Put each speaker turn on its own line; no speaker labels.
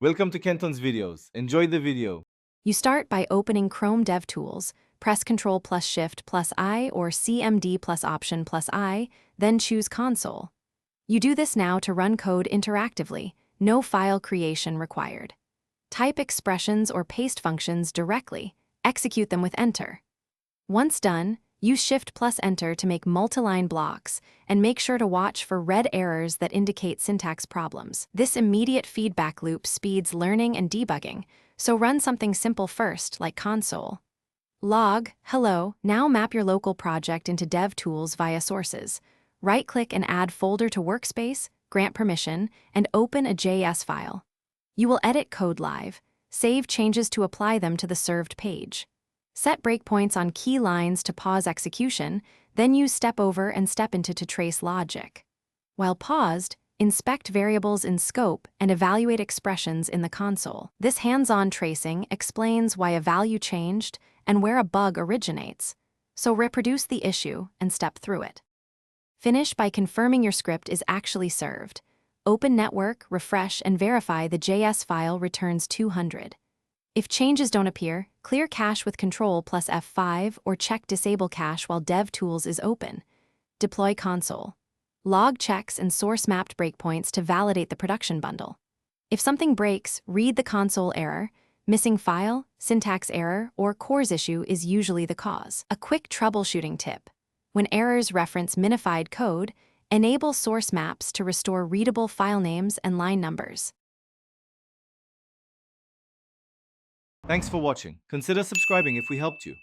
Welcome to Kenton's videos. Enjoy the video.
You start by opening Chrome DevTools, press Ctrl plus Shift plus I or CMD plus Option plus I, then choose Console. You do this now to run code interactively, no file creation required. Type expressions or paste functions directly, execute them with Enter. Once done, use Shift plus Enter to make multi-line blocks, and make sure to watch for red errors that indicate syntax problems. This immediate feedback loop speeds learning and debugging, so run something simple first, like console. Log, hello, now map your local project into DevTools via sources. Right-click and add folder to workspace, grant permission, and open a JS file. You will edit code live, save changes to apply them to the served page. Set breakpoints on key lines to pause execution, then use step over and step into to trace logic. While paused, inspect variables in scope and evaluate expressions in the console. This hands-on tracing explains why a value changed and where a bug originates, so reproduce the issue and step through it. Finish by confirming your script is actually served. Open network, refresh, and verify the JS file returns 200. If changes don't appear, clear cache with Ctrl plus F5 or check Disable Cache while DevTools is open. Deploy console. Log checks and source-mapped breakpoints to validate the production bundle. If something breaks, read the console error. Missing file, syntax error, or CORS issue is usually the cause. A quick troubleshooting tip. When errors reference minified code, enable source maps to restore readable file names and line numbers.
Thanks for watching. Consider subscribing if we helped you.